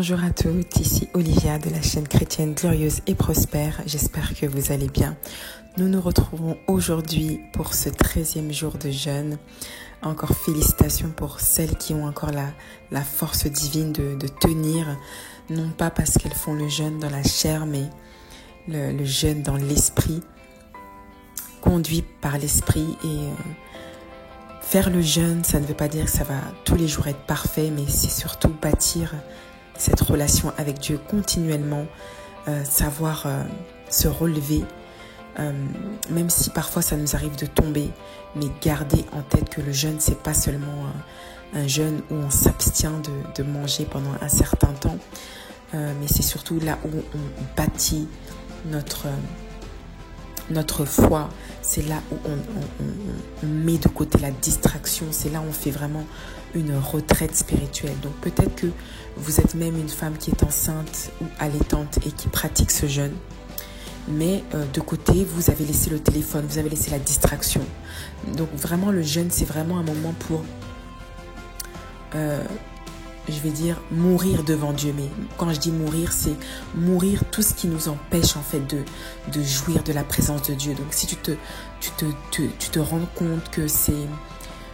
Bonjour à toutes, ici Olivia de la chaîne chrétienne Glorieuse et Prospère. J'espère que vous allez bien. Nous nous retrouvons aujourd'hui pour ce 13e jour de jeûne. Encore félicitations pour celles qui ont encore la force divine de tenir, non pas parce qu'elles font le jeûne dans la chair, mais le jeûne dans l'esprit, conduit par l'esprit. Et faire le jeûne, ça ne veut pas dire que ça va tous les jours être parfait, mais c'est surtout bâtir cette relation avec Dieu continuellement, savoir se relever, même si parfois ça nous arrive de tomber, mais garder en tête que le jeûne, c'est pas seulement un jeûne où on s'abstient de manger pendant un certain temps, mais c'est surtout là où on bâtit notre foi. C'est là où on met de côté la distraction, c'est là où on fait vraiment une retraite spirituelle. Donc peut-être que vous êtes même une femme qui est enceinte ou allaitante et qui pratique ce jeûne, mais de côté, vous avez laissé le téléphone, vous avez laissé la distraction. Donc vraiment, le jeûne, c'est vraiment un moment pour, je vais dire, mourir devant Dieu. Mais quand je dis mourir, c'est mourir tout ce qui nous empêche en fait de jouir de la présence de Dieu. Donc si tu te rends compte que c'est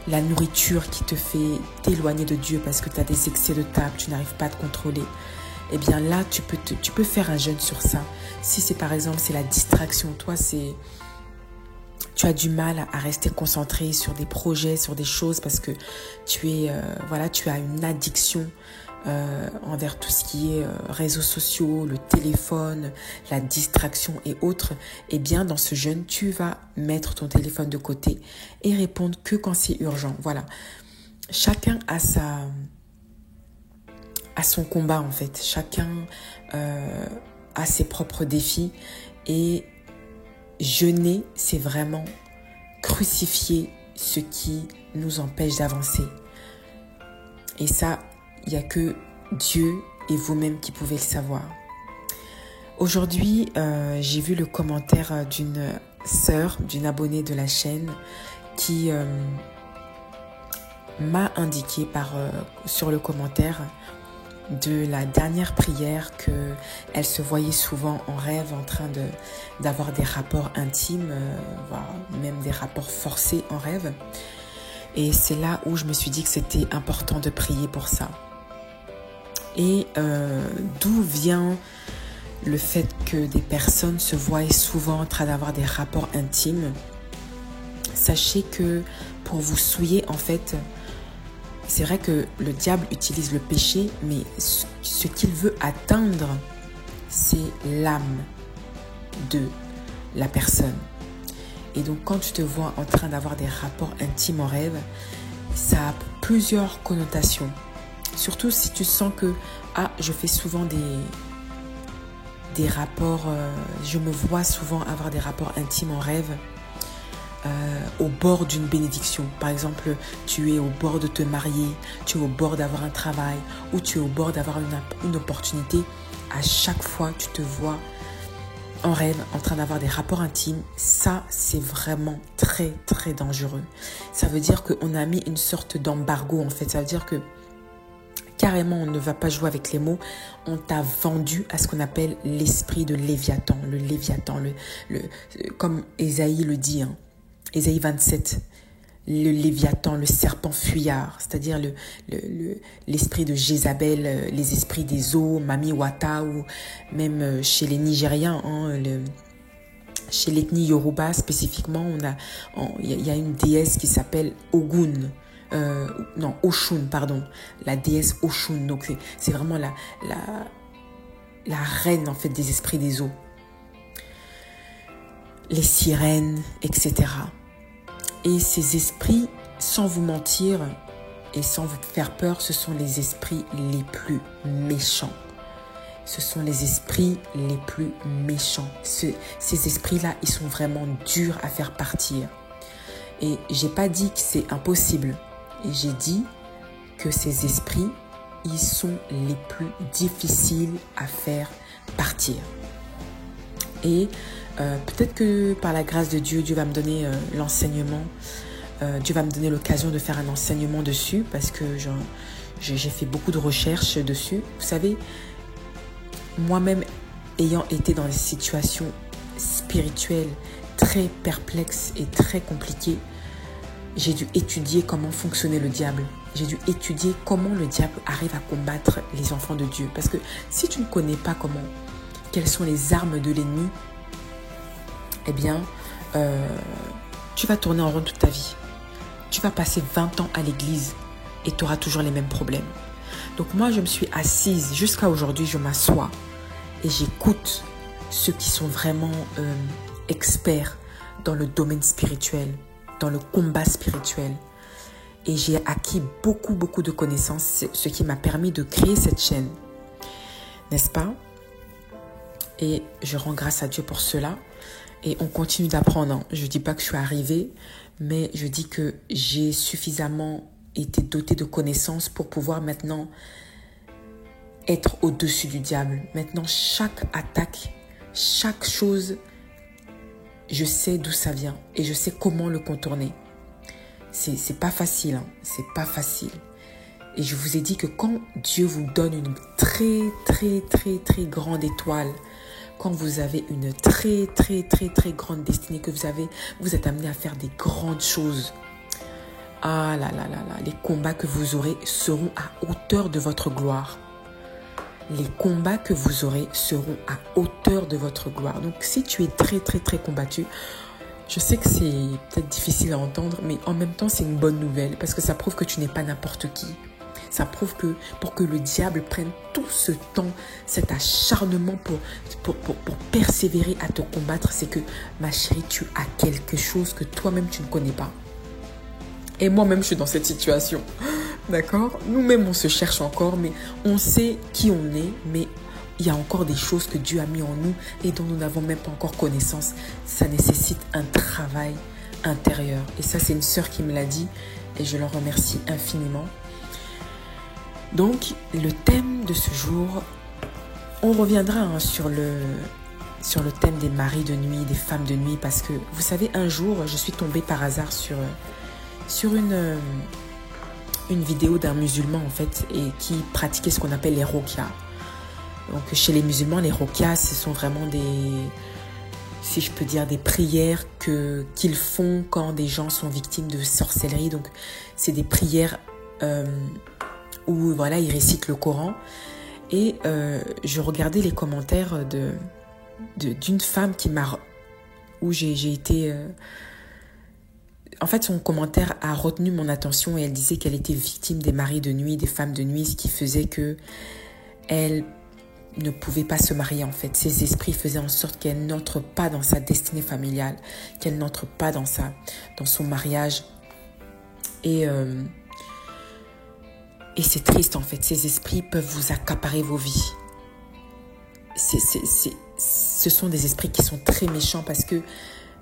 la nourriture qui te fait t'éloigner de Dieu parce que tu as des excès de table, tu n'arrives pas à te contrôler, eh bien là, tu peux faire un jeûne sur ça. Si c'est par exemple, c'est la distraction, toi, tu as du mal à rester concentré sur des projets, sur des choses parce que tu as une addiction envers tout ce qui est réseaux sociaux, le téléphone, la distraction et autres, eh bien dans ce jeûne, tu vas mettre ton téléphone de côté et répondre que quand c'est urgent. Voilà. Chacun a son combat en fait. Chacun a ses propres défis et jeûner, c'est vraiment crucifier ce qui nous empêche d'avancer. Et ça, il n'y a que Dieu et vous-même qui pouvez le savoir. Aujourd'hui, j'ai vu le commentaire d'une sœur, d'une abonnée de la chaîne qui m'a indiqué sur le commentaire de la dernière prière qu'elle se voyait souvent en rêve en train d'avoir des rapports intimes, voire même des rapports forcés en rêve. Et c'est là où je me suis dit que c'était important de prier pour ça. Et d'où vient le fait que des personnes se voient souvent en train d'avoir des rapports intimes? Sachez que pour vous souiller, en fait, c'est vrai que le diable utilise le péché, mais ce qu'il veut atteindre, c'est l'âme de la personne. Et donc, quand tu te vois en train d'avoir des rapports intimes en rêve, ça a plusieurs connotations. Surtout si tu sens que, je fais souvent des rapports, je me vois souvent avoir des rapports intimes en rêve, au bord d'une bénédiction. Par exemple, tu es au bord de te marier, tu es au bord d'avoir un travail ou tu es au bord d'avoir une opportunité. À chaque fois, tu te vois en rêve en train d'avoir des rapports intimes. Ça, c'est vraiment très, très dangereux. Ça veut dire qu'on a mis une sorte d'embargo en fait. Ça veut dire que carrément, on ne va pas jouer avec les mots. On t'a vendu à ce qu'on appelle l'esprit de Léviathan. Le Léviathan, comme Ésaïe le dit, Ésaïe 27, le Léviathan, le serpent fuyard, c'est-à-dire l'esprit de Jézabel, les esprits des eaux, Mami Wata, ou même chez les Nigériens, chez l'ethnie Yoruba spécifiquement, il y a une déesse qui s'appelle Ogun. Oshun, pardon, la déesse Oshun. Donc c'est vraiment la reine en fait des esprits des eaux, les sirènes, etc. Et ces esprits, sans vous mentir et sans vous faire peur, ce sont les esprits les plus méchants. Ce sont les esprits les plus méchants. Ces esprits-là, ils sont vraiment durs à faire partir. Et j'ai pas dit que c'est impossible. Et j'ai dit que ces esprits, ils sont les plus difficiles à faire partir. Et peut-être que par la grâce de Dieu, Dieu va me donner l'enseignement. Dieu va me donner l'occasion de faire un enseignement dessus parce que J'ai fait beaucoup de recherches dessus. Vous savez, moi-même ayant été dans des situations spirituelles très perplexes et très compliquées, j'ai dû étudier comment fonctionnait le diable. J'ai dû étudier comment le diable arrive à combattre les enfants de Dieu. Parce que si tu ne connais pas quelles sont les armes de l'ennemi, eh bien, tu vas tourner en rond toute ta vie. Tu vas passer 20 ans à l'église et tu auras toujours les mêmes problèmes. Donc moi, je me suis assise. Jusqu'à aujourd'hui, je m'assois et j'écoute ceux qui sont vraiment experts dans le domaine spirituel, dans le combat spirituel. Et j'ai acquis beaucoup de connaissances, ce qui m'a permis de créer cette chaîne. N'est-ce pas? Et je rends grâce à Dieu pour cela. Et on continue d'apprendre. Je ne dis pas que je suis arrivée, mais je dis que j'ai suffisamment été dotée de connaissances pour pouvoir maintenant être au-dessus du diable. Maintenant, chaque attaque, chaque chose, je sais d'où ça vient et je sais comment le contourner. C'est pas facile, hein. C'est pas facile. Et je vous ai dit que quand Dieu vous donne une très grande étoile, quand vous avez une très grande destinée, que vous êtes amené à faire des grandes choses, ah là, les combats que vous aurez seront à hauteur de votre gloire. Les combats que vous aurez seront à hauteur de votre gloire. Donc si tu es très combattu, je sais que c'est peut-être difficile à entendre, mais en même temps c'est une bonne nouvelle parce que ça prouve que tu n'es pas n'importe qui. Ça prouve que pour que le diable prenne tout ce temps, cet acharnement pour persévérer à te combattre, c'est que ma chérie, tu as quelque chose que toi-même tu ne connais pas. Et moi-même je suis dans cette situation. D'accord? Nous-mêmes on se cherche encore, mais on sait qui on est, mais il y a encore des choses que Dieu a mis en nous et dont nous n'avons même pas encore connaissance. Ça nécessite un travail intérieur. Et ça, c'est une sœur qui me l'a dit et je leur remercie infiniment. Donc, le thème de ce jour, on reviendra sur le thème des maris de nuit, des femmes de nuit, parce que, vous savez, un jour, je suis tombée par hasard sur une vidéo d'un musulman, en fait, et qui pratiquait ce qu'on appelle les ruqyas. Donc, chez les musulmans, les ruqyas, ce sont vraiment si je peux dire, des prières qu'ils font quand des gens sont victimes de sorcellerie. Donc, c'est des prières où, voilà, ils récitent le Coran. Et je regardais les commentaires d'une femme où j'ai été... En fait, son commentaire a retenu mon attention et elle disait qu'elle était victime des maris de nuit, des femmes de nuit, ce qui faisait que elle ne pouvait pas se marier en fait. Ces esprits faisaient en sorte qu'elle n'entre pas dans sa destinée familiale, qu'elle n'entre pas dans son mariage. Et c'est triste en fait. Ces esprits peuvent vous accaparer vos vies. Ce sont des esprits qui sont très méchants parce que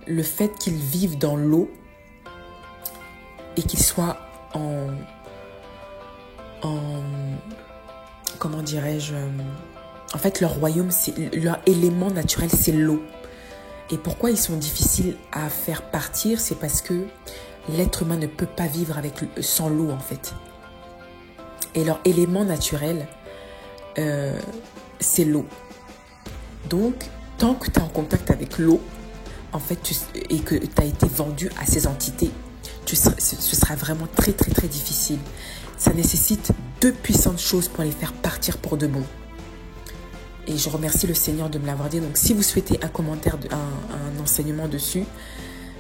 le fait qu'ils vivent dans l'eau et qu'ils soient comment dirais-je, en fait leur royaume, leur élément naturel, c'est l'eau. Et pourquoi ils sont difficiles à faire partir, c'est parce que l'être humain ne peut pas vivre sans l'eau en fait. Et leur élément naturel, c'est l'eau. Donc, tant que tu es en contact avec l'eau, en fait, et que tu as été vendu à ces entités, ce sera vraiment très difficile. Ça nécessite 2 puissantes choses pour les faire partir pour de bon. Et je remercie le Seigneur de me l'avoir dit. Donc, si vous souhaitez un commentaire, un enseignement dessus,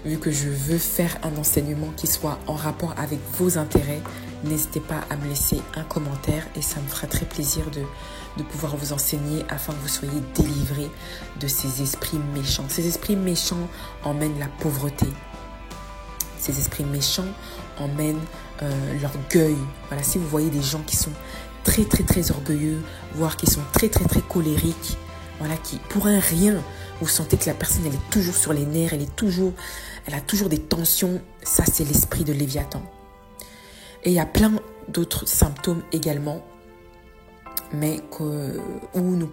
vu que je veux faire un enseignement qui soit en rapport avec vos intérêts, n'hésitez pas à me laisser un commentaire et ça me fera très plaisir de pouvoir vous enseigner afin que vous soyez délivrés de ces esprits méchants. Ces esprits méchants emmènent la pauvreté. Ces esprits méchants emmènent l'orgueil. Voilà, si vous voyez des gens qui sont très orgueilleux, voire qui sont très colériques, voilà, qui pour un rien, vous sentez que la personne elle est toujours sur les nerfs, elle a toujours des tensions, ça c'est l'esprit de Léviathan. Et il y a plein d'autres symptômes également, mais où nous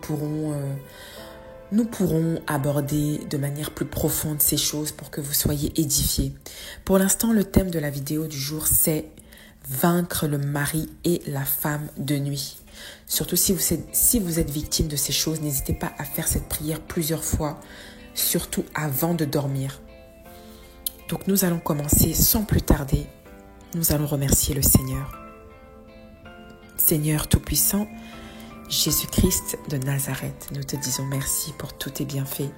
pourrons aborder de manière plus profonde ces choses pour que vous soyez édifiés. Pour l'instant, le thème de la vidéo du jour, c'est vaincre le mari et la femme de nuit. Surtout si vous êtes victime de ces choses, n'hésitez pas à faire cette prière plusieurs fois, surtout avant de dormir. Donc nous allons commencer sans plus tarder. Nous allons remercier le Seigneur. Seigneur Tout-Puissant, Jésus-Christ de Nazareth, nous te disons merci pour tous tes bienfaits.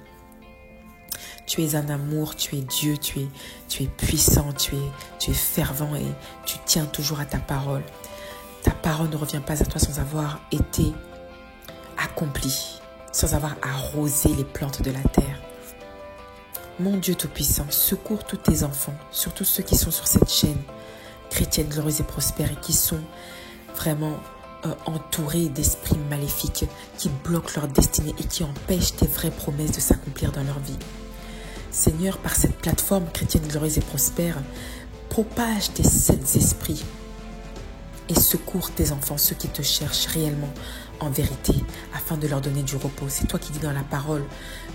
Tu es un amour, tu es Dieu, tu es puissant, tu es fervent et tu tiens toujours à ta parole. Ta parole ne revient pas à toi sans avoir été accomplie, sans avoir arrosé les plantes de la terre. Mon Dieu Tout-Puissant, secours tous tes enfants, surtout ceux qui sont sur cette chaîne, chrétienne, glorieuse et prospère, et qui sont vraiment entourés d'esprits maléfiques qui bloquent leur destinée et qui empêchent tes vraies promesses de s'accomplir dans leur vie. Seigneur, par cette plateforme chrétienne, glorieuse et prospère, propage tes 7 esprits et secours tes enfants, ceux qui te cherchent réellement en vérité, afin de leur donner du repos. C'est toi qui dis dans la parole,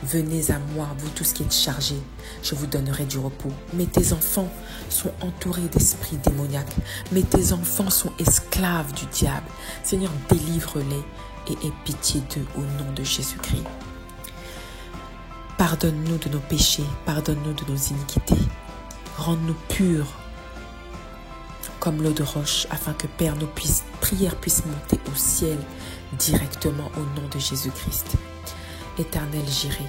venez à moi, vous tous qui êtes chargés, je vous donnerai du repos. Mais tes enfants sont entourés d'esprits démoniaques, mais tes enfants sont esclaves du diable. Seigneur, délivre-les et aie pitié d'eux au nom de Jésus-Christ. Pardonne-nous de nos péchés, pardonne-nous de nos iniquités, rends-nous purs comme l'eau de roche, afin que Père, nos prières puissent monter au ciel directement au nom de Jésus-Christ. Éternel Jireh,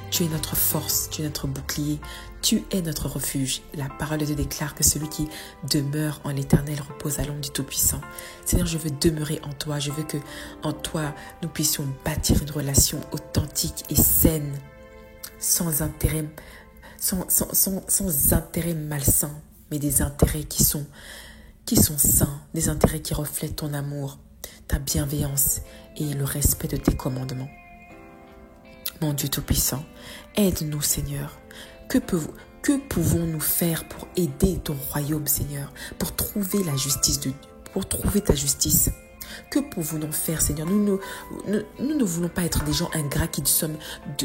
tu es notre force, tu es notre bouclier, tu es notre refuge. La parole te déclare que celui qui demeure en l'Éternel repose à l'ombre du Tout-Puissant. Seigneur, je veux demeurer en toi, je veux que en toi nous puissions bâtir une relation authentique et saine, sans intérêt malsain, mais des intérêts qui sont sains, des intérêts qui reflètent ton amour, ta bienveillance et le respect de tes commandements. Mon Dieu Tout-Puissant, aide-nous Seigneur. Que pouvons-nous faire pour aider ton royaume Seigneur, pour trouver la justice de Dieu, pour trouver ta justice? Que pouvons-nous faire, Seigneur? Nous ne voulons pas être des gens ingrats qui sommes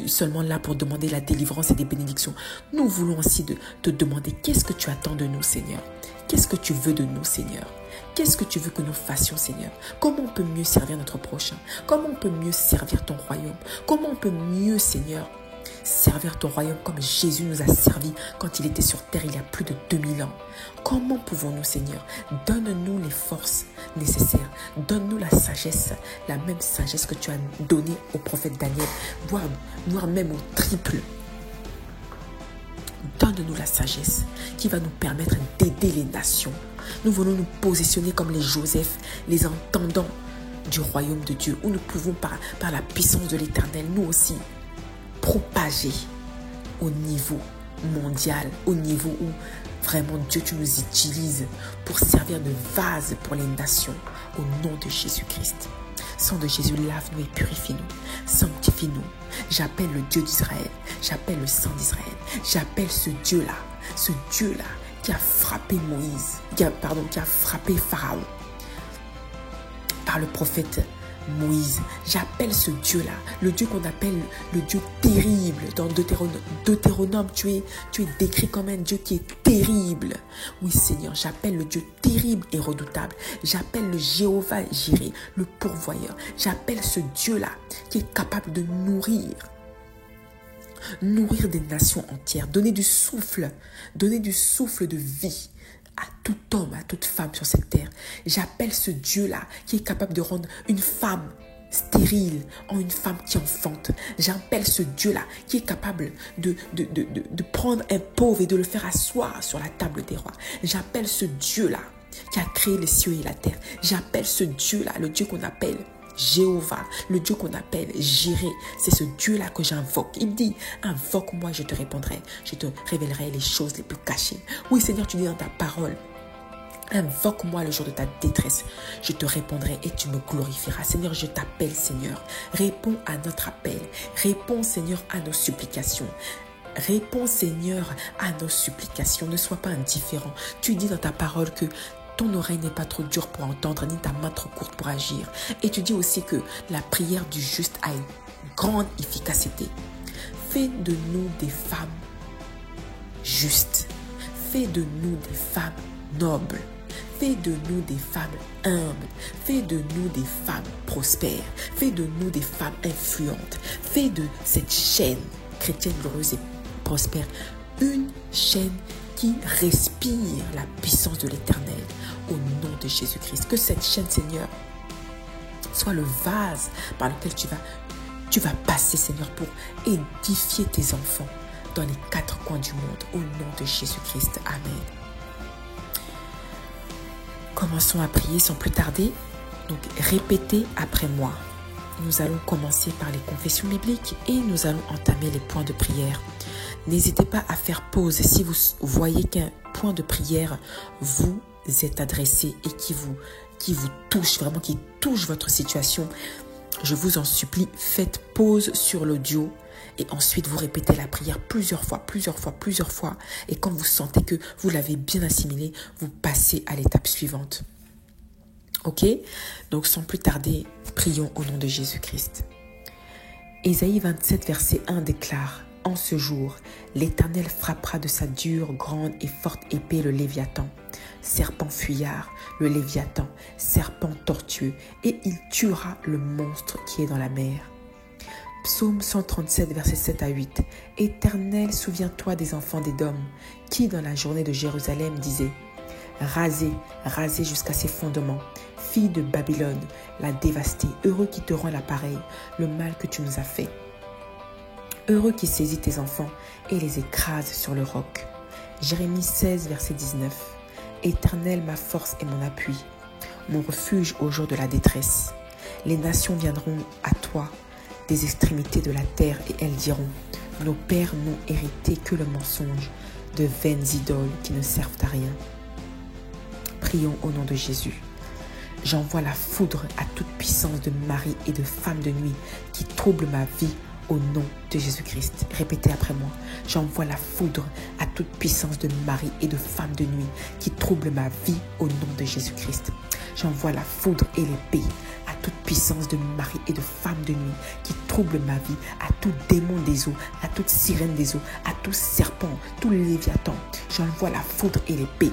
seulement là pour demander la délivrance et des bénédictions. Nous voulons aussi te demander qu'est-ce que tu attends de nous, Seigneur? Qu'est-ce que tu veux de nous, Seigneur? Qu'est-ce que tu veux que nous fassions, Seigneur? Comment on peut mieux servir notre prochain? Comment on peut mieux servir ton royaume? Comment on peut mieux, Seigneur, servir ton royaume comme Jésus nous a servi quand il était sur terre il y a plus de 2000 ans. Comment pouvons-nous, Seigneur? Donne-nous les forces nécessaires. Donne-nous la sagesse, la même sagesse que tu as donnée au prophète Daniel, voire même au triple. Donne-nous la sagesse qui va nous permettre d'aider les nations. Nous voulons nous positionner comme les Joseph, les entendants du royaume de Dieu, où nous pouvons par la puissance de l'Éternel, nous aussi, propager au niveau mondial, au niveau où vraiment Dieu, tu nous utilises pour servir de vase pour les nations, au nom de Jésus-Christ. Sang de Jésus, lave-nous et purifie-nous, sanctifie-nous. J'appelle le Dieu d'Israël, j'appelle le sang d'Israël, j'appelle ce Dieu-là qui a frappé Moïse, qui a frappé Pharaon par le prophète Moïse. J'appelle ce Dieu-là, le Dieu qu'on appelle le Dieu terrible. Dans Deutéronome, tu es décrit comme un Dieu qui est terrible. Oui Seigneur, j'appelle le Dieu terrible et redoutable. J'appelle le Jéhovah Jireh, le pourvoyeur. J'appelle ce Dieu-là qui est capable de nourrir des nations entières, donner du souffle de vie à tout homme, à toute femme sur cette terre. J'appelle ce Dieu-là qui est capable de rendre une femme stérile en une femme qui enfante. J'appelle ce Dieu-là qui est capable de prendre un pauvre et de le faire asseoir sur la table des rois. J'appelle ce Dieu-là qui a créé les cieux et la terre. J'appelle ce Dieu-là, le Dieu qu'on appelle Jéhovah, le Dieu qu'on appelle Jireh. C'est ce Dieu-là que j'invoque. Il dit, invoque-moi, je te répondrai. Je te révélerai les choses les plus cachées. Oui Seigneur, tu dis dans ta parole, invoque-moi le jour de ta détresse. Je te répondrai et tu me glorifieras. Seigneur, je t'appelle, Seigneur. Réponds à notre appel. Réponds, Seigneur, à nos supplications. Réponds, Seigneur, à nos supplications. Ne sois pas indifférent. Tu dis dans ta parole que ton oreille n'est pas trop dure pour entendre, ni ta main trop courte pour agir. Et tu dis aussi que la prière du juste a une grande efficacité. Fais de nous des femmes justes. Fais de nous des femmes nobles. Fais de nous des femmes humbles. Fais de nous des femmes prospères. Fais de nous des femmes influentes. Fais de cette chaîne chrétienne glorieuse et prospère une chaîne qui respire la puissance de l'Éternel au nom de Jésus-Christ. Que cette chaîne, Seigneur, soit le vase par lequel tu vas passer, Seigneur, pour édifier tes enfants dans les 4 coins du monde, au nom de Jésus-Christ. Amen. Commençons à prier sans plus tarder. Donc, répétez après moi. Nous allons commencer par les confessions bibliques et nous allons entamer les points de prière. N'hésitez pas à faire pause si vous voyez qu'un point de prière vous est adressé et qui vous touche, vraiment qui touche votre situation. Je vous en supplie, faites pause sur l'audio et ensuite vous répétez la prière plusieurs fois. Et quand vous sentez que vous l'avez bien assimilé, vous passez à l'étape suivante. Ok? Donc sans plus tarder, prions au nom de Jésus-Christ. Ésaïe 27, verset 1 déclare: En ce jour, l'Éternel frappera de sa dure, grande et forte épée le Léviathan, serpent fuyard, le Léviathan, serpent tortueux, et il tuera le monstre qui est dans la mer. Psaume 137, versets 7 à 8. Éternel, souviens-toi des enfants d'Édom, qui dans la journée de Jérusalem disaient: Rasez, rasez jusqu'à ses fondements, fille de Babylone, la dévastée, heureux qui te rend l'appareil, le mal que tu nous as fait. Heureux qui saisit tes enfants et les écrase sur le roc. Jérémie 16, verset 19. Éternel, ma force et mon appui, mon refuge au jour de la détresse. Les nations viendront à toi des extrémités de la terre et elles diront: Nos pères n'ont hérité que le mensonge de vaines idoles qui ne servent à rien. Prions au nom de Jésus. J'envoie la foudre à toute puissance de mari et de femme de nuit qui trouble ma vie au nom de Jésus-Christ. Répétez après moi. J'envoie la foudre à toute puissance de mari et de femme de nuit qui trouble ma vie au nom de Jésus-Christ. J'envoie la foudre et l'épée à toute puissance de mari et de femme de nuit qui trouble ma vie, à tout démon des eaux, à toute sirène des eaux, à tout serpent, tout léviathan. J'envoie la foudre et l'épée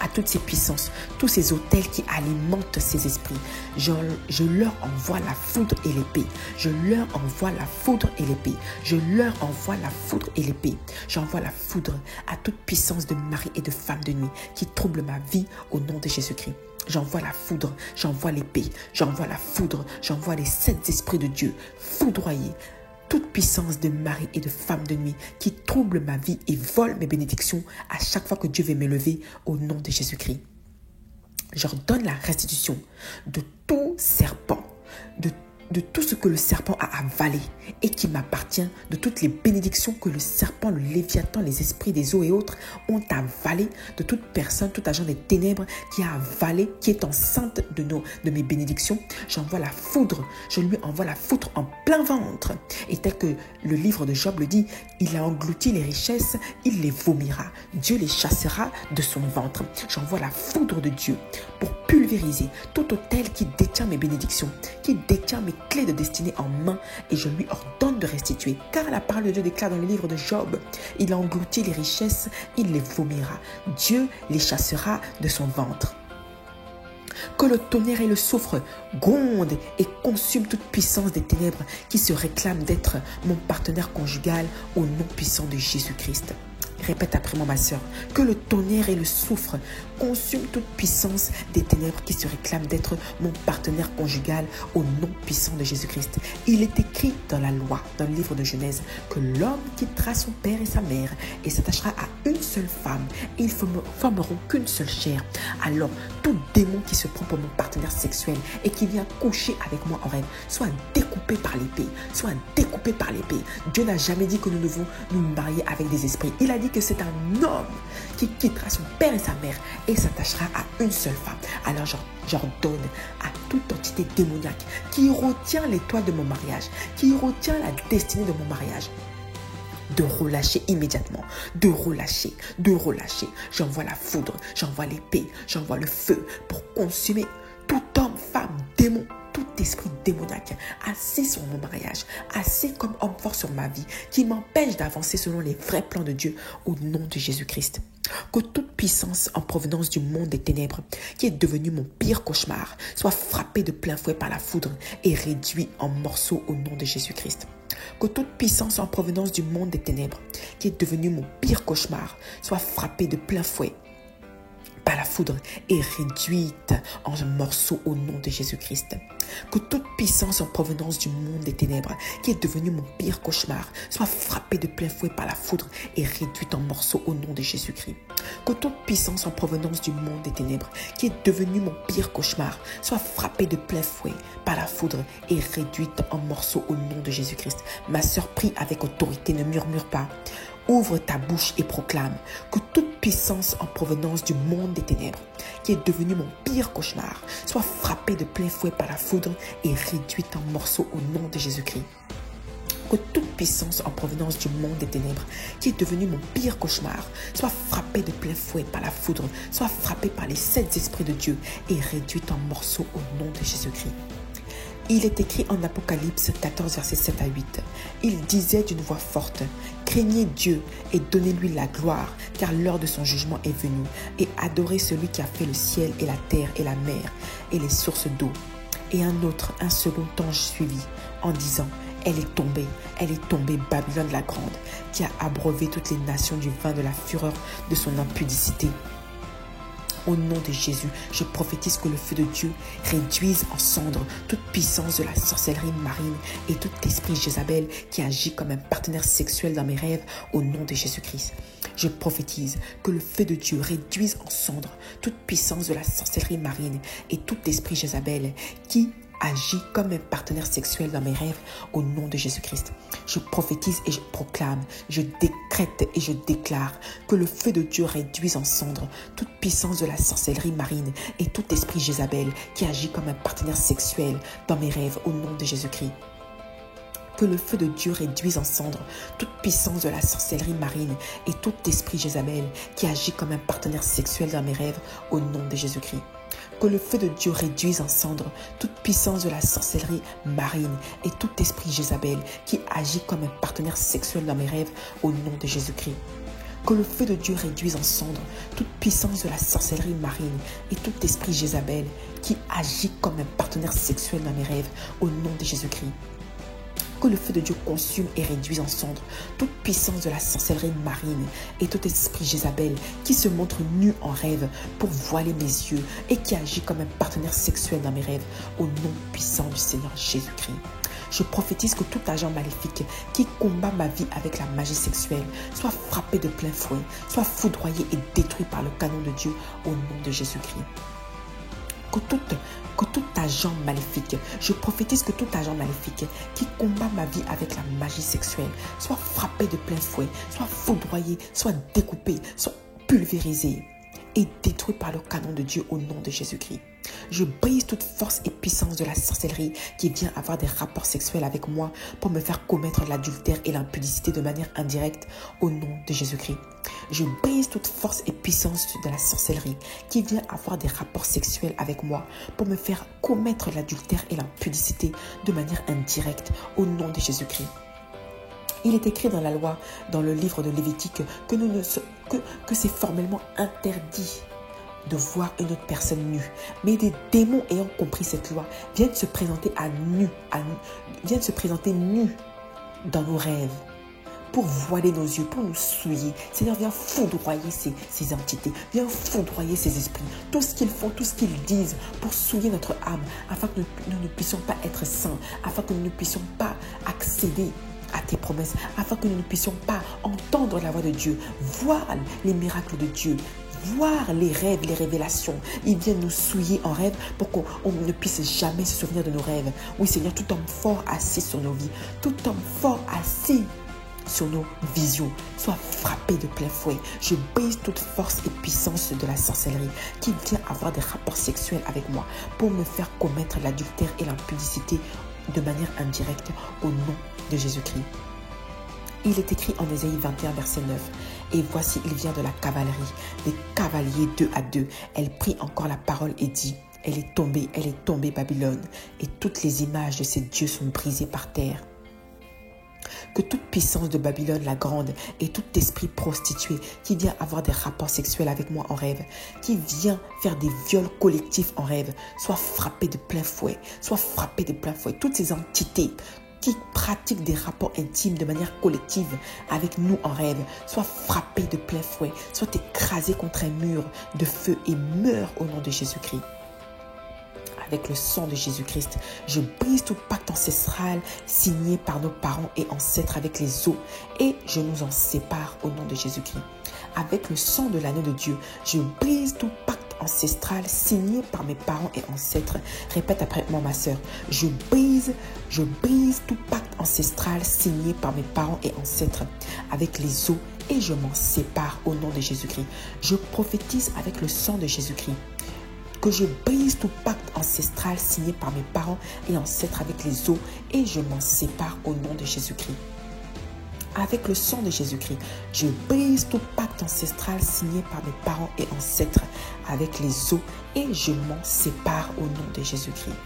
à toutes ces puissances, tous ces autels qui alimentent ces esprits. Je leur envoie la foudre et l'épée. Je leur envoie la foudre et l'épée. Je leur envoie la foudre et l'épée. J'envoie la foudre à toute puissance de mari et de femme de nuit qui trouble ma vie au nom de Jésus-Christ. J'envoie la foudre, j'envoie l'épée, j'envoie la foudre, j'envoie les 7 esprits de Dieu foudroyés. Toute puissance de mari et de femme de nuit qui trouble ma vie et vole mes bénédictions à chaque fois que Dieu veut m'élever au nom de Jésus-Christ. J'ordonne la restitution de tout serpent, de tout ce que le serpent a avalé et qui m'appartient, de toutes les bénédictions que le serpent, le léviathan, les esprits des eaux et autres ont avalé, de toute personne, tout agent des ténèbres qui a avalé, qui est enceinte de mes bénédictions. J'envoie la foudre, je lui envoie la foudre en plein ventre. Et tel que le livre de Job le dit, il a englouti les richesses, il les vomira. Dieu les chassera de son ventre. J'envoie la foudre de Dieu pour pulvériser tout autel qui détient mes bénédictions, qui détient mes clés de destinée en main, et je lui ordonne de restituer. Car la parole de Dieu déclare dans le livre de Job: il a englouti les richesses, il les vomira. Dieu les chassera de son ventre. Que le tonnerre et le soufre grondent et consument toute puissance des ténèbres qui se réclament d'être mon partenaire conjugal au nom puissant de Jésus-Christ. Répète après moi, ma sœur. Que le tonnerre et le soufre consument toute puissance des ténèbres qui se réclament d'être mon partenaire conjugal au nom puissant de Jésus-Christ. Il est écrit dans la loi, dans le livre de Genèse, que l'homme quittera son père et sa mère et s'attachera à une seule femme et ils formeront qu'une seule chair. Alors, tout démon qui se prend pour mon partenaire sexuel et qui vient coucher avec moi en rêve, soit découpé par l'épée, soit découpé par l'épée. Dieu n'a jamais dit que nous devons nous marier avec des esprits. Il a dit que c'est un homme qui quittera son père et sa mère et s'attachera à une seule femme. Alors j'ordonne à toute entité démoniaque qui retient l'étoile de mon mariage, qui retient la destinée de mon mariage, de relâcher immédiatement, de relâcher. J'envoie la foudre, j'envoie l'épée, j'envoie le feu pour consumer tout homme, femme, démon, tout esprit démoniaque assis sur mon mariage, assis comme homme fort sur ma vie, qui m'empêche d'avancer selon les vrais plans de Dieu au nom de Jésus-Christ. Que toute puissance en provenance du monde des ténèbres, qui est devenu mon pire cauchemar, soit frappée de plein fouet par la foudre et réduite en morceaux au nom de Jésus-Christ. Que toute puissance en provenance du monde des ténèbres, qui est devenu mon pire cauchemar, soit frappée de plein fouet par la foudre et réduite en morceaux au nom de Jésus-Christ. Que toute puissance en provenance du monde des ténèbres, qui est devenu mon pire cauchemar, soit frappée de plein fouet par la foudre et réduite en morceaux au nom de Jésus-Christ. Que toute puissance en provenance du monde des ténèbres, qui est devenu mon pire cauchemar, soit frappée de plein fouet par la foudre et réduite en morceaux au nom de Jésus-Christ. Ma sœur, prie avec autorité, ne murmure pas. Ouvre ta bouche et proclame que toute puissance en provenance du monde des ténèbres, qui est devenu mon pire cauchemar, soit frappée de plein fouet par la foudre et réduite en morceaux au nom de Jésus-Christ. Que toute puissance en provenance du monde des ténèbres, qui est devenu mon pire cauchemar, soit frappée de plein fouet par la foudre, soit frappée par les 7 esprits de Dieu et réduite en morceaux au nom de Jésus-Christ. Il est écrit en Apocalypse 14, versets 7 à 8. Il disait d'une voix forte, « Craignez Dieu et donnez-lui la gloire, car l'heure de son jugement est venue, et adorez celui qui a fait le ciel et la terre et la mer et les sources d'eau. » Et un second ange suivit, en disant, « Elle est tombée, Babylone la grande, qui a abreuvé toutes les nations du vin de la fureur de son impudicité. » Au nom de Jésus, je prophétise que le feu de Dieu réduise en cendres toute puissance de la sorcellerie marine et tout esprit Jézabel qui agit comme un partenaire sexuel dans mes rêves au nom de Jésus-Christ. Je prophétise que le feu de Dieu réduise en cendres toute puissance de la sorcellerie marine et tout esprit Jézabel qui agit comme un partenaire sexuel dans mes rêves au nom de Jésus-Christ. Je prophétise et je proclame, je décrète et je déclare que le feu de Dieu réduise en cendres toute puissance de la sorcellerie marine et tout esprit Jézabel qui agit comme un partenaire sexuel dans mes rêves au nom de Jésus-Christ. Que le feu de Dieu réduise en cendres toute puissance de la sorcellerie marine et tout esprit Jézabel qui agit comme un partenaire sexuel dans mes rêves au nom de Jésus-Christ. Que le feu de Dieu réduise en cendres toute puissance de la sorcellerie marine et tout esprit Jézabel qui agit comme un partenaire sexuel dans mes rêves au nom de Jésus-Christ. Que le feu de Dieu réduise en cendres toute puissance de la sorcellerie marine et tout esprit Jézabel qui agit comme un partenaire sexuel dans mes rêves au nom de Jésus-Christ. Que le feu de Dieu consume et réduise en cendres toute puissance de la sorcellerie marine et tout esprit Jézabel qui se montre nu en rêve pour voiler mes yeux et qui agit comme un partenaire sexuel dans mes rêves au nom puissant du Seigneur Jésus-Christ. Je prophétise que tout agent maléfique qui combat ma vie avec la magie sexuelle soit frappé de plein fouet, soit foudroyé et détruit par le canon de Dieu au nom de Jésus-Christ. Que tout agent maléfique, je prophétise que tout agent maléfique qui combat ma vie avec la magie sexuelle soit frappé de plein fouet, soit foudroyé, soit découpé, soit pulvérisé et détruit par le canon de Dieu au nom de Jésus-Christ. Je brise toute force et puissance de la sorcellerie qui vient avoir des rapports sexuels avec moi pour me faire commettre l'adultère et l'impudicité de manière indirecte au nom de Jésus-Christ. Je brise toute force et puissance de la sorcellerie qui vient avoir des rapports sexuels avec moi pour me faire commettre l'adultère et l'impudicité de manière indirecte au nom de Jésus-Christ. Il est écrit dans la loi, dans le livre de Lévitique, que c'est formellement interdit de voir une autre personne nue. Mais des démons ayant compris cette loi viennent se présenter nus dans nos rêves pour voiler nos yeux, pour nous souiller. Seigneur, viens foudroyer ces entités, viens foudroyer ces esprits, tout ce qu'ils font, tout ce qu'ils disent pour souiller notre âme, afin que nous ne puissions pas être saints, afin que nous ne puissions pas accéder à tes promesses, afin que nous ne puissions pas entendre la voix de Dieu, voir les miracles de Dieu, voir les rêves, les révélations. Ils viennent nous souiller en rêve pour qu'on ne puisse jamais se souvenir de nos rêves. Oui Seigneur, tout homme fort assis sur nos vies, tout homme fort assis sur nos visions, soit frappé de plein fouet. Je brise toute force et puissance de la sorcellerie qui vient avoir des rapports sexuels avec moi pour me faire commettre l'adultère et l'impudicité de manière indirecte au nom de Jésus-Christ. Il est écrit en Ésaïe 21, verset 9. Et voici, il vient de la cavalerie, des cavaliers 2 à 2. Elle prit encore la parole et dit, Elle est tombée Babylone, et toutes les images de ces dieux sont brisées par terre. Que toute puissance de Babylone la grande et tout esprit prostitué qui vient avoir des rapports sexuels avec moi en rêve, qui vient faire des viols collectifs en rêve, soit frappé de plein fouet, Toutes ces entités qui pratiquent des rapports intimes de manière collective avec nous en rêve, soit frappées de plein fouet, soit écrasées contre un mur de feu et meurent au nom de Jésus-Christ. Avec le sang de Jésus-Christ, je brise tout pacte ancestral signé par nos parents et ancêtres avec les os et je nous en sépare au nom de Jésus-Christ. Avec le sang de l'agneau de Dieu, je brise tout pacte ancestral signé par mes parents et ancêtres. Répète après moi, ma sœur. Je brise tout pacte ancestral signé par mes parents et ancêtres avec les os et je m'en sépare au nom de Jésus-Christ. Je prophétise avec le sang de Jésus-Christ que je brise tout pacte ancestral signé par mes parents et ancêtres avec les os et je m'en sépare au nom de Jésus-Christ. Avec le sang de Jésus-Christ, je brise tout pacte ancestral signé par mes parents et ancêtres avec les os et je m'en sépare au nom de Jésus-Christ.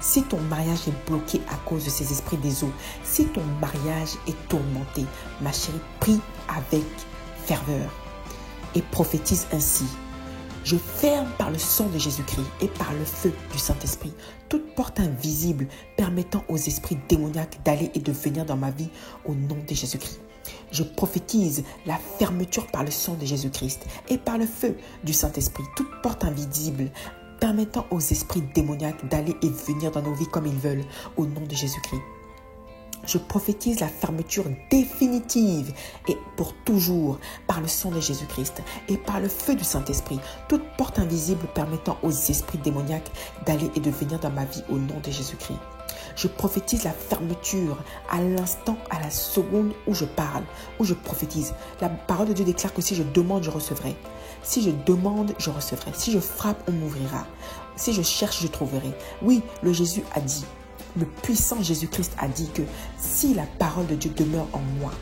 Si ton mariage est bloqué à cause de ces esprits des eaux, si ton mariage est tourmenté, ma chérie, prie avec ferveur et prophétise ainsi. Je ferme par le sang de Jésus-Christ et par le feu du Saint-Esprit toute porte invisible permettant aux esprits démoniaques d'aller et de venir dans ma vie au nom de Jésus-Christ. Je prophétise la fermeture par le sang de Jésus-Christ et par le feu du Saint-Esprit. Toute porte invisible permettant aux esprits démoniaques d'aller et venir dans nos vies comme ils veulent au nom de Jésus-Christ. Je prophétise la fermeture définitive et pour toujours par le sang de Jésus-Christ et par le feu du Saint-Esprit. Toute porte invisible permettant aux esprits démoniaques d'aller et de venir dans ma vie au nom de Jésus-Christ. Je prophétise la fermeture à l'instant, à la seconde où je parle, où je prophétise. La parole de Dieu déclare que si je demande, je recevrai. Si je demande, je recevrai. Si je frappe, on m'ouvrira. Si je cherche, je trouverai. Oui, le Jésus a dit. Le puissant Jésus-Christ a dit que si la parole de Dieu demeure en moi,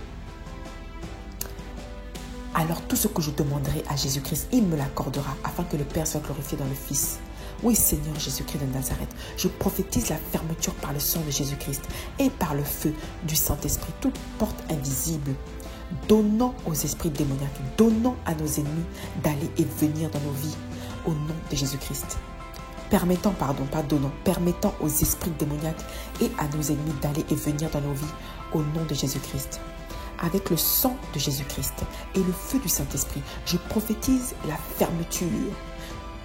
alors tout ce que je demanderai à Jésus-Christ, il me l'accordera afin que le Père soit glorifié dans le Fils. Oui, Seigneur Jésus-Christ de Nazareth, je prophétise la fermeture par le sang de Jésus-Christ et par le feu du Saint-Esprit, toute porte invisible, donnant aux esprits démoniaques, donnant à nos ennemis d'aller et venir dans nos vies au nom de Jésus-Christ. Permettant aux esprits démoniaques et à nos ennemis d'aller et venir dans nos vies au nom de Jésus-Christ. Avec le sang de Jésus-Christ et le feu du Saint-Esprit, je prophétise la fermeture.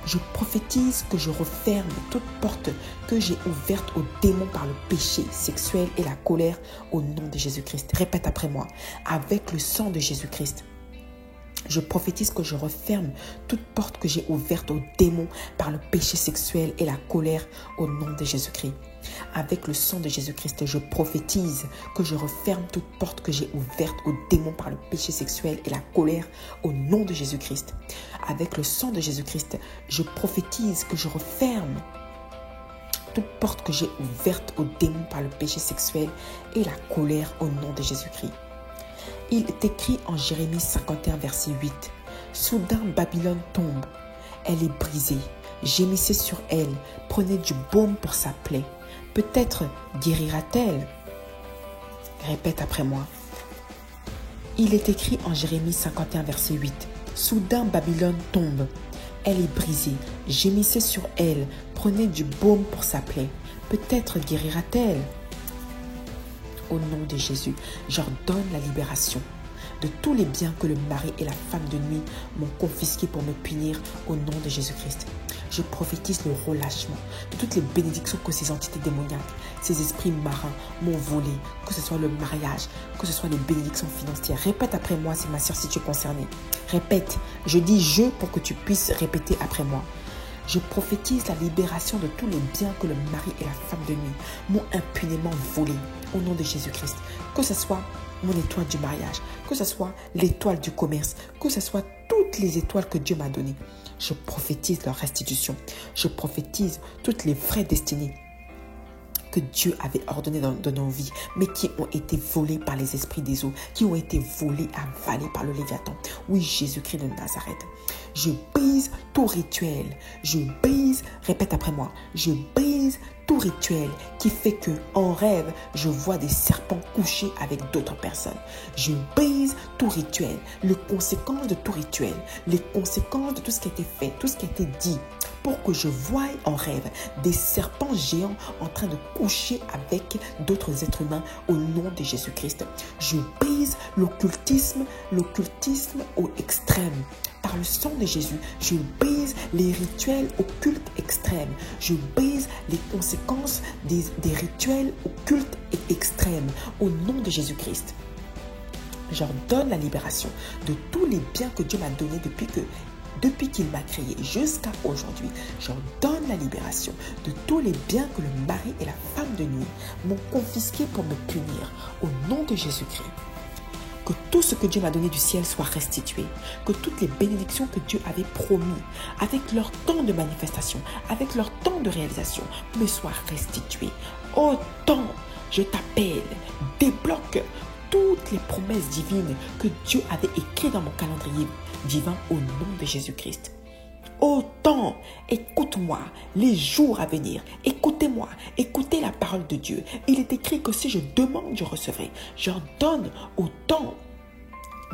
Je prophétise que je referme toute porte que j'ai ouverte aux démons par le péché sexuel et la colère au nom de Jésus-Christ. Répète après moi. Avec le sang de Jésus-Christ, je prophétise que je referme toute porte que j'ai ouverte aux démons par le péché sexuel et la colère au nom de Jésus-Christ. Avec le sang de Jésus-Christ, je prophétise que je referme toute porte que j'ai ouverte aux démons par le péché sexuel et la colère au nom de Jésus-Christ. Avec le sang de Jésus-Christ, je prophétise que je referme toute porte que j'ai ouverte aux démons par le péché sexuel et la colère au nom de Jésus-Christ. Il est écrit en Jérémie 51, verset 8. « Soudain Babylone tombe, elle est brisée, gémissez sur elle, prenez du baume pour sa plaie. Peut-être guérira-t-elle. » Répète après moi. Il est écrit en Jérémie 51, verset 8. « Soudain Babylone tombe, elle est brisée, gémissez sur elle, prenez du baume pour sa plaie. Peut-être guérira-t-elle. » Au nom de Jésus, j'ordonne la libération de tous les biens que le mari et la femme de nuit m'ont confisqués pour me punir au nom de Jésus-Christ. Je prophétise le relâchement de toutes les bénédictions que ces entités démoniaques, ces esprits marins m'ont volé, que ce soit le mariage, que ce soit les bénédictions financières. Répète après moi, c'est ma soeur si tu es concernée. Répète, je dis je pour que tu puisses répéter après moi. Je prophétise la libération de tous les biens que le mari et la femme de nuit m'ont impunément volés au nom de Jésus-Christ. Que ce soit mon étoile du mariage, que ce soit l'étoile du commerce, que ce soit toutes les étoiles que Dieu m'a données. Je prophétise leur restitution. Je prophétise toutes les vraies destinées que Dieu avait ordonnées dans nos vies, mais qui ont été volées par les esprits des eaux, qui ont été volées, avalées par le Léviathan. Oui, Jésus-Christ de Nazareth. Je brise tout rituel. Je brise, répète après moi, je brise tout rituel qui fait que en rêve, je vois des serpents couchés avec d'autres personnes. Je brise tout rituel, les conséquences de tout rituel, les conséquences de tout ce qui a été fait, tout ce qui a été dit, pour que je voie en rêve des serpents géants en train de coucher avec d'autres êtres humains au nom de Jésus-Christ. Je brise l'occultisme au extrême. Par le sang de Jésus, je brise les rituels occultes extrêmes. Je brise les conséquences des rituels occultes et extrêmes au nom de Jésus-Christ. J'ordonne la libération de tous les biens que Dieu m'a donnés depuis qu'il m'a créé jusqu'à aujourd'hui. J'ordonne la libération de tous les biens que le mari et la femme de nuit m'ont confisqués pour me punir au nom de Jésus-Christ. Que tout ce que Dieu m'a donné du ciel soit restitué. Que toutes les bénédictions que Dieu avait promis, avec leur temps de manifestation, avec leur temps de réalisation, me soient restituées. Ô temps, je t'appelle, débloque toutes les promesses divines que Dieu avait écrites dans mon calendrier divin au nom de Jésus-Christ. Ô temps, écoute-moi les jours à venir. Écoutez-moi, écoutez la parole de Dieu. Il est écrit que si je demande, je recevrai. J'ordonne au temps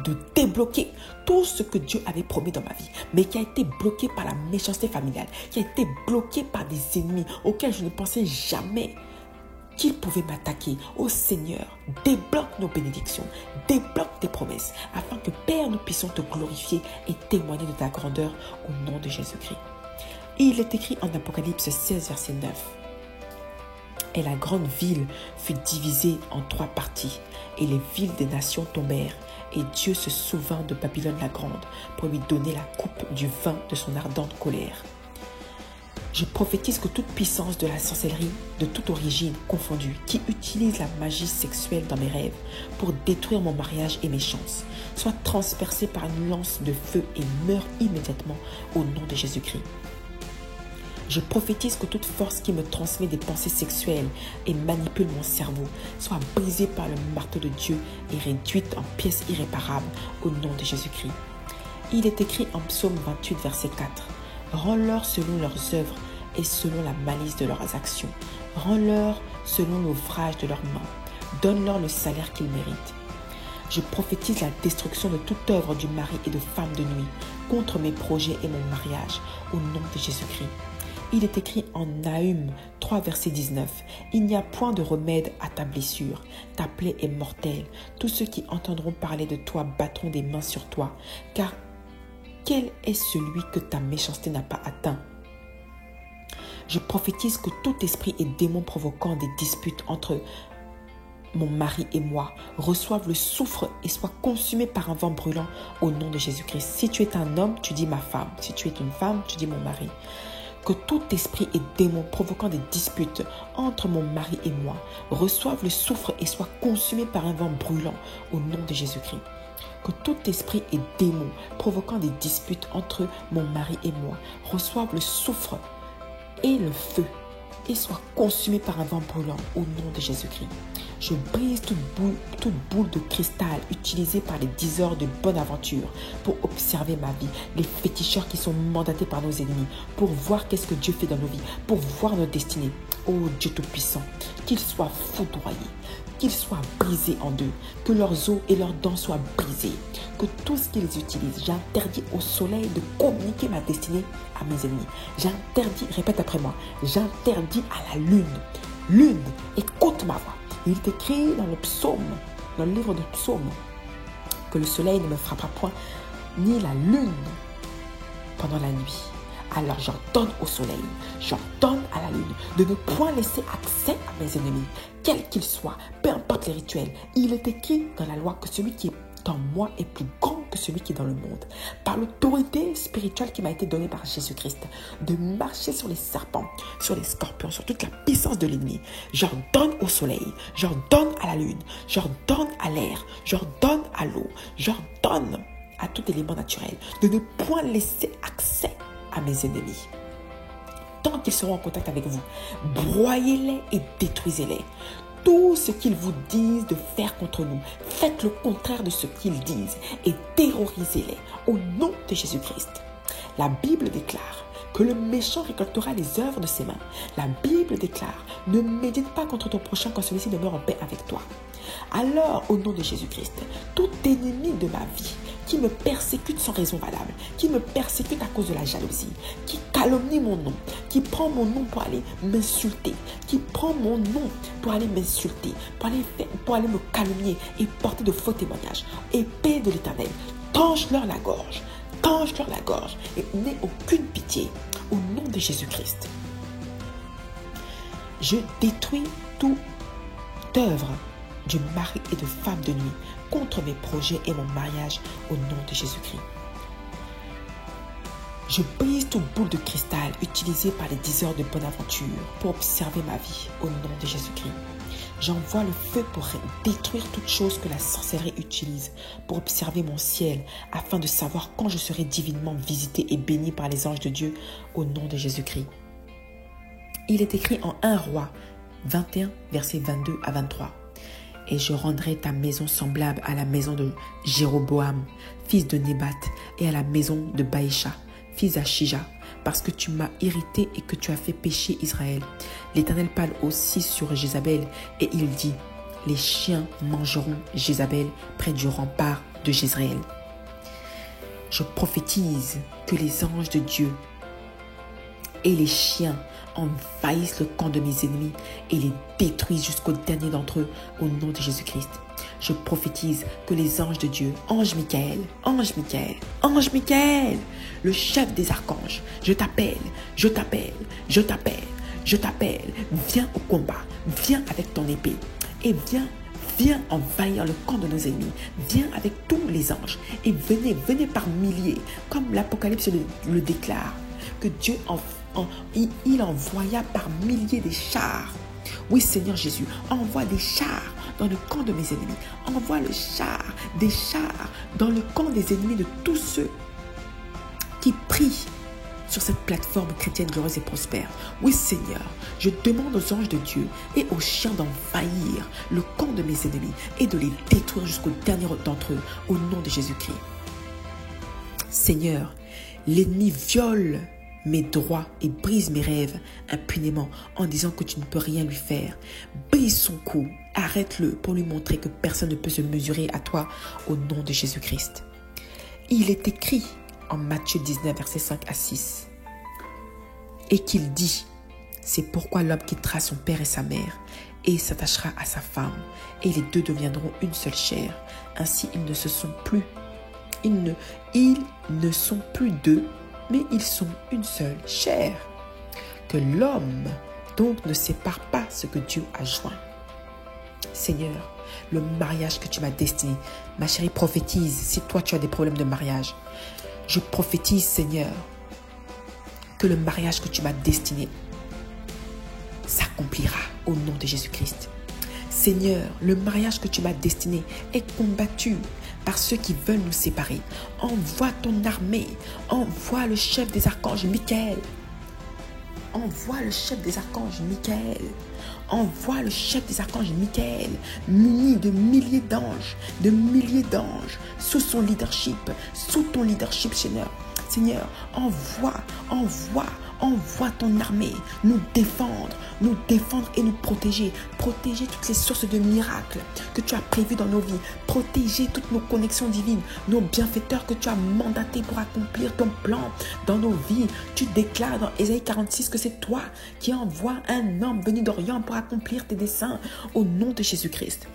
de débloquer tout ce que Dieu avait promis dans ma vie, mais qui a été bloqué par la méchanceté familiale, qui a été bloqué par des ennemis auxquels je ne pensais jamais qu'il pouvait m'attaquer. Ô Seigneur, débloque nos bénédictions, débloque tes promesses, afin que Père, nous puissions te glorifier et témoigner de ta grandeur au nom de Jésus-Christ. Il est écrit en Apocalypse 16, verset 9. Et la grande ville fut divisée en 3 parties, et les villes des nations tombèrent, et Dieu se souvint de Babylone la grande pour lui donner la coupe du vin de son ardente colère. Je prophétise que toute puissance de la sorcellerie, de toute origine confondue, qui utilise la magie sexuelle dans mes rêves pour détruire mon mariage et mes chances, soit transpercée par une lance de feu et meure immédiatement au nom de Jésus-Christ. Je prophétise que toute force qui me transmet des pensées sexuelles et manipule mon cerveau soit brisée par le marteau de Dieu et réduite en pièces irréparables au nom de Jésus-Christ. Il est écrit en Psaume 28, verset 4. Rends-leur selon leurs œuvres et selon la malice de leurs actions. Rends-leur selon l'ouvrage de leurs mains. Donne-leur le salaire qu'ils méritent. Je prophétise la destruction de toute œuvre du mari et de femme de nuit contre mes projets et mon mariage au nom de Jésus-Christ. Il est écrit en Nahum 3, verset 19. Il n'y a point de remède à ta blessure. Ta plaie est mortelle. Tous ceux qui entendront parler de toi battront des mains sur toi. Car quel est celui que ta méchanceté n'a pas atteint? Je prophétise que tout esprit et démon provoquant des disputes entre mon mari et moi reçoivent le soufre et soient consumés par un vent brûlant au nom de Jésus-Christ. Si tu es un homme, tu dis ma femme. Si tu es une femme, tu dis mon mari. Que tout esprit et démon provoquant des disputes entre mon mari et moi reçoivent le soufre et soient consumés par un vent brûlant au nom de Jésus-Christ. Que tout esprit et démon provoquant des disputes entre mon mari et moi reçoivent le soufre et le feu et soient consumés par un vent brûlant au nom de Jésus-Christ. Je brise toute boule de cristal utilisée par les diseurs de bonne aventure pour observer ma vie, les féticheurs qui sont mandatés par nos ennemis, pour voir qu'est-ce que Dieu fait dans nos vies, pour voir nos destinées. Ô Dieu Tout-Puissant, qu'ils soient foudroyés, qu'ils soient brisés en deux, que leurs os et leurs dents soient brisés, que tout ce qu'ils utilisent, j'interdis au soleil de communiquer ma destinée à mes ennemis. J'interdis, répète après moi, j'interdis à la lune. Lune, écoute ma voix. Il est écrit dans le psaume, dans le livre de psaumes, que le soleil ne me frappera point, ni la lune pendant la nuit. Alors j'ordonne au soleil, j'ordonne à la lune de ne point laisser accès à mes ennemis, quels qu'ils soient, peu importe les rituels. Il est écrit dans la loi que celui qui est en moi est plus grand que celui qui est dans le monde. Par l'autorité spirituelle qui m'a été donnée par Jésus-Christ, de marcher sur les serpents, sur les scorpions, sur toute la puissance de l'ennemi. J'ordonne au soleil, j'ordonne à la lune, j'ordonne à l'air, j'ordonne à l'eau, j'ordonne à tout élément naturel de ne point laisser accès à mes ennemis. tant qu'ils seront en contact avec vous. Broyez-les et détruisez-les. Tout ce qu'ils vous disent de faire contre nous, faites le contraire de ce qu'ils disent et terrorisez-les au nom de Jésus-Christ. La Bible déclare que le méchant récoltera les œuvres de ses mains. La Bible déclare, ne médite pas contre ton prochain quand celui-ci demeure en paix avec toi. Alors, au nom de Jésus-Christ, tout ennemi de ma vie qui me persécute sans raison valable, qui me persécute à cause de la jalousie, qui calomnie mon nom, qui prend mon nom pour aller m'insulter, qui prend mon nom pour aller m'insulter, pour aller me calomnier et porter de faux témoignages. Épée de l'Éternel, tranche-leur la gorge. Tranche-leur la gorge et n'aie aucune pitié au nom de Jésus-Christ. Je détruis toute œuvre de mari et de femme de nuit contre mes projets et mon mariage au nom de Jésus-Christ. Je brise toute boule de cristal utilisée par les diseurs de bonne aventure pour observer ma vie au nom de Jésus-Christ. J'envoie le feu pour détruire toute chose que la sorcellerie utilise pour observer mon ciel afin de savoir quand je serai divinement visité et béni par les anges de Dieu au nom de Jésus-Christ. Il est écrit en 1 Roi 21, versets 22 à 23. Et je rendrai ta maison semblable à la maison de Jéroboam, fils de Nébat, et à la maison de Baïcha, fils d'Achija, parce que tu m'as irrité et que tu as fait pécher Israël. L'Éternel parle aussi sur Jézabel et il dit, les chiens mangeront Jézabel près du rempart de Jézréel. Je prophétise que les anges de Dieu et les chiens envahissent le camp de mes ennemis et les détruisent jusqu'au dernier d'entre eux au nom de Jésus-Christ. Je prophétise que les anges de Dieu, ange Michael, le chef des archanges, je t'appelle, viens au combat, viens avec ton épée et viens envahir le camp de nos ennemis, viens avec tous les anges et venez par milliers, comme l'Apocalypse le déclare, que Dieu il envoya par milliers des chars. Oui, Seigneur Jésus, envoie des chars dans le camp de mes ennemis. Envoie des chars dans le camp des ennemis de tous ceux qui prient sur cette plateforme chrétienne glorieuse et prospère. Oui, Seigneur, je demande aux anges de Dieu et aux chiens d'envahir le camp de mes ennemis et de les détruire jusqu'au dernier d'entre eux au nom de Jésus-Christ. Seigneur, l'ennemi viole mes droits et brise mes rêves impunément en disant que tu ne peux rien lui faire. Brise son cou, arrête-le pour lui montrer que personne ne peut se mesurer à toi au nom de Jésus-Christ. Il est écrit en Matthieu 19, versets 5 à 6 et qu'il dit, c'est pourquoi l'homme quittera son père et sa mère et s'attachera à sa femme et les deux deviendront une seule chair. Ainsi ils ne sont plus deux, mais ils sont une seule chair. Que l'homme donc ne sépare pas ce que Dieu a joint. Seigneur, le mariage que tu m'as destiné, ma chérie, prophétise si toi tu as des problèmes de mariage. Je prophétise, Seigneur, que le mariage que tu m'as destiné s'accomplira au nom de Jésus-Christ. Seigneur, le mariage que tu m'as destiné est combattu par ceux qui veulent nous séparer. Envoie ton armée, envoie le chef des archanges Michael. Envoie le chef des archanges Michael. Envoie le chef des archanges Michael, muni de milliers d'anges, sous son leadership, sous ton leadership, Seigneur. Seigneur, envoie ton armée nous défendre et nous protéger. Protéger toutes les sources de miracles que tu as prévues dans nos vies. Protéger toutes nos connexions divines, nos bienfaiteurs que tu as mandatés pour accomplir ton plan dans nos vies. Tu déclares dans Ésaïe 46 que c'est toi qui envoies un homme venu d'Orient pour accomplir tes desseins au nom de Jésus-Christ.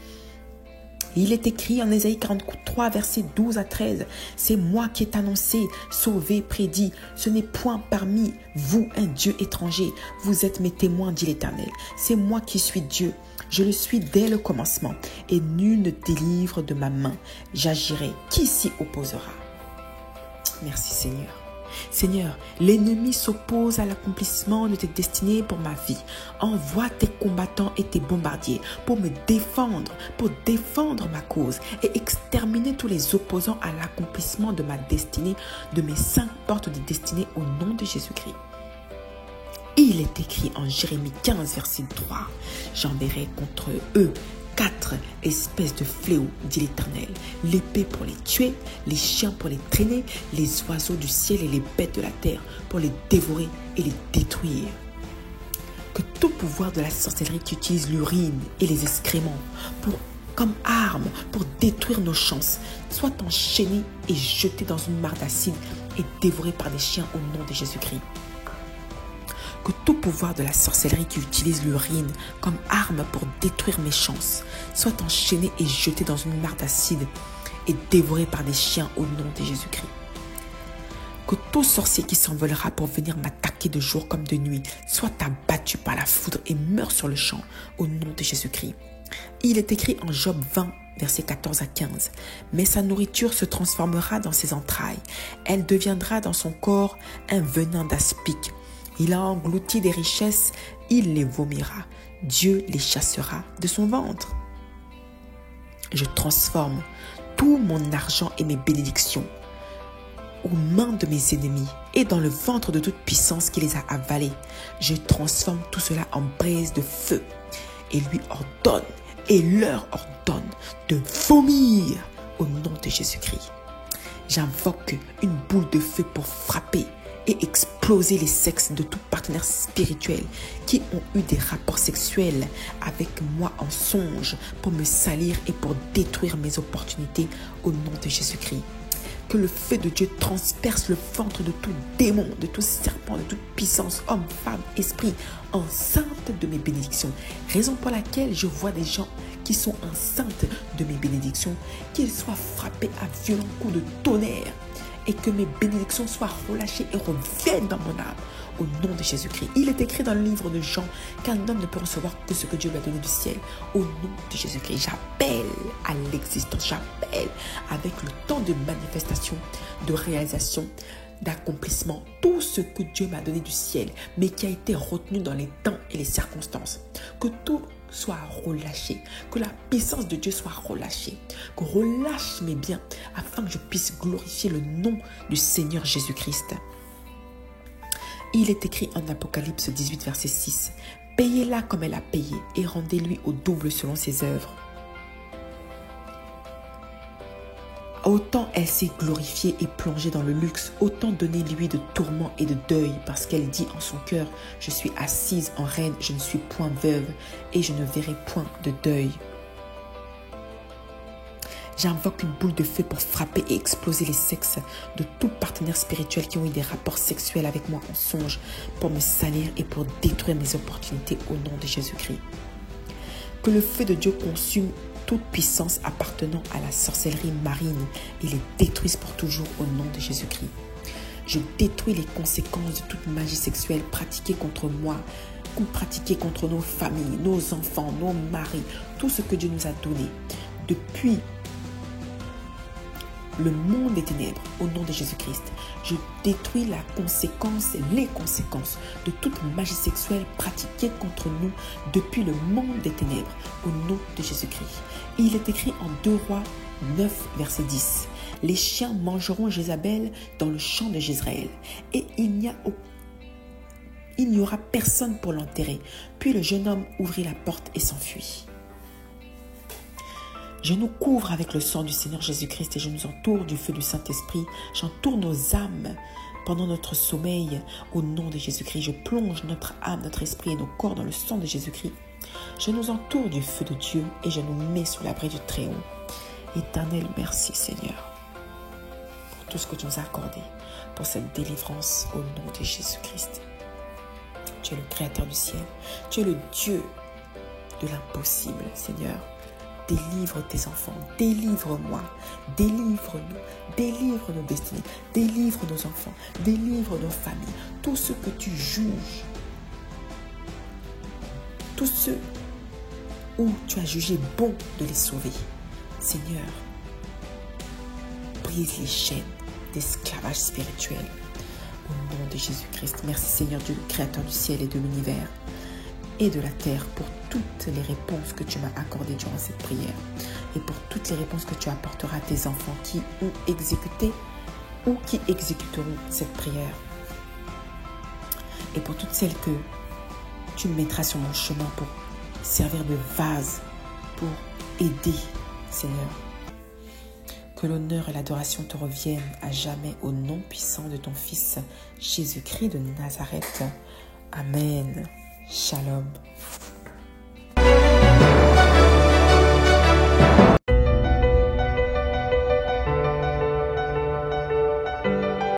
Il est écrit en Ésaïe 43, versets 12 à 13. C'est moi qui ai annoncé, sauvé, prédit. Ce n'est point parmi vous un Dieu étranger. Vous êtes mes témoins, dit l'Éternel. C'est moi qui suis Dieu. Je le suis dès le commencement. Et nul ne délivre de ma main. J'agirai. Qui s'y opposera? Merci Seigneur. Seigneur, l'ennemi s'oppose à l'accomplissement de tes destinées pour ma vie. Envoie tes combattants et tes bombardiers pour me défendre, pour défendre ma cause et exterminer tous les opposants à l'accomplissement de ma destinée, de mes 5 portes de destinée au nom de Jésus-Christ. Il est écrit en Jérémie 15, verset 3. J'enverrai contre eux 4 espèces de fléaux, dit l'Éternel. L'épée pour les tuer, les chiens pour les traîner, les oiseaux du ciel et les bêtes de la terre pour les dévorer et les détruire. Que tout pouvoir de la sorcellerie qui utilise l'urine et les excréments comme arme pour détruire nos chances soit enchaîné et jeté dans une mare d'acide et dévoré par des chiens au nom de Jésus-Christ. Que tout pouvoir de la sorcellerie qui utilise l'urine comme arme pour détruire mes chances soit enchaîné et jeté dans une mare d'acide et dévoré par des chiens au nom de Jésus-Christ. Que tout sorcier qui s'envolera pour venir m'attaquer de jour comme de nuit soit abattu par la foudre et meurt sur le champ au nom de Jésus-Christ. Il est écrit en Job 20, versets 14 à 15. « Mais sa nourriture se transformera dans ses entrailles. Elle deviendra dans son corps un venin d'aspic. Il a englouti des richesses, il les vomira. Dieu les chassera de son ventre. Je transforme tout mon argent et mes bénédictions aux mains de mes ennemis et dans le ventre de toute puissance qui les a avalés. Je transforme tout cela en braise de feu et lui ordonne et leur ordonne de vomir au nom de Jésus-Christ. J'invoque une boule de feu pour frapper et exploser les sexes de tout partenaire spirituel qui ont eu des rapports sexuels avec moi en songe pour me salir et pour détruire mes opportunités au nom de Jésus-Christ. Que le feu de Dieu transperce le ventre de tout démon, de tout serpent, de toute puissance, homme, femme, esprit, enceinte de mes bénédictions. Raison pour laquelle je vois des gens qui sont enceintes de mes bénédictions, qu'ils soient frappés à violents coups de tonnerre et que mes bénédictions soient relâchées et reviennent dans mon âme. Au nom de Jésus-Christ. Il est écrit dans le livre de Jean qu'un homme ne peut recevoir que ce que Dieu lui a donné du ciel. Au nom de Jésus-Christ, j'appelle à l'existence, j'appelle avec le temps de manifestation, de réalisation, d'accomplissement, tout ce que Dieu m'a donné du ciel, mais qui a été retenu dans les temps et les circonstances. Que tout soit relâché, que la puissance de Dieu soit relâchée, que relâche mes biens afin que je puisse glorifier le nom du Seigneur Jésus-Christ. Il est écrit en Apocalypse 18, verset 6. « Payez-la comme elle a payé et rendez-lui au double selon ses œuvres. » Autant elle s'est glorifiée et plongée dans le luxe, autant donnez-lui de tourments et de deuil, parce qu'elle dit en son cœur, « Je suis assise en reine, je ne suis point veuve, et je ne verrai point de deuil. » J'invoque une boule de feu pour frapper et exploser les sexes de tout partenaire spirituel qui ont eu des rapports sexuels avec moi en songe pour me salir et pour détruire mes opportunités au nom de Jésus-Christ. Que le feu de Dieu consume toute puissance appartenant à la sorcellerie marine et les détruise pour toujours au nom de Jésus-Christ. Je détruis les conséquences de toute magie sexuelle pratiquée contre moi, pratiquée contre nos familles, nos enfants, nos maris, tout ce que Dieu nous a donné depuis le monde des ténèbres, au nom de Jésus-Christ. Je détruis les conséquences de toute magie sexuelle pratiquée contre nous depuis le monde des ténèbres, au nom de Jésus-Christ. Il est écrit en 2 Rois 9, verset 10. « Les chiens mangeront Jézabel dans le champ de Jezreel, et il n'y aura personne pour l'enterrer. » Puis le jeune homme ouvrit la porte et s'enfuit. Je nous couvre avec le sang du Seigneur Jésus-Christ et je nous entoure du feu du Saint-Esprit. J'entoure nos âmes pendant notre sommeil au nom de Jésus-Christ. Je plonge notre âme, notre esprit et nos corps dans le sang de Jésus-Christ. Je nous entoure du feu de Dieu et je nous mets sous l'abri du Très-Haut. Éternel, merci Seigneur pour tout ce que tu nous as accordé, pour cette délivrance au nom de Jésus-Christ. Tu es le Créateur du ciel. Tu es le Dieu de l'impossible, Seigneur. Délivre tes enfants, délivre-moi, délivre-nous, délivre nos destinées, délivre nos enfants, délivre nos familles, tout ce que tu juges, tous ceux où tu as jugé bon de les sauver. Seigneur, brise les chaînes d'esclavage spirituel au nom de Jésus-Christ. Merci Seigneur Dieu, le Créateur du ciel et de l'univers et de la terre, pour toutes les réponses que tu m'as accordées durant cette prière et pour toutes les réponses que tu apporteras à tes enfants qui ont exécuté ou qui exécuteront cette prière. et pour toutes celles que tu mettras sur mon chemin pour servir de vase, pour aider, Seigneur. Que l'honneur et l'adoration te reviennent à jamais au nom puissant de ton Fils Jésus-Christ de Nazareth. Amen. Shalom.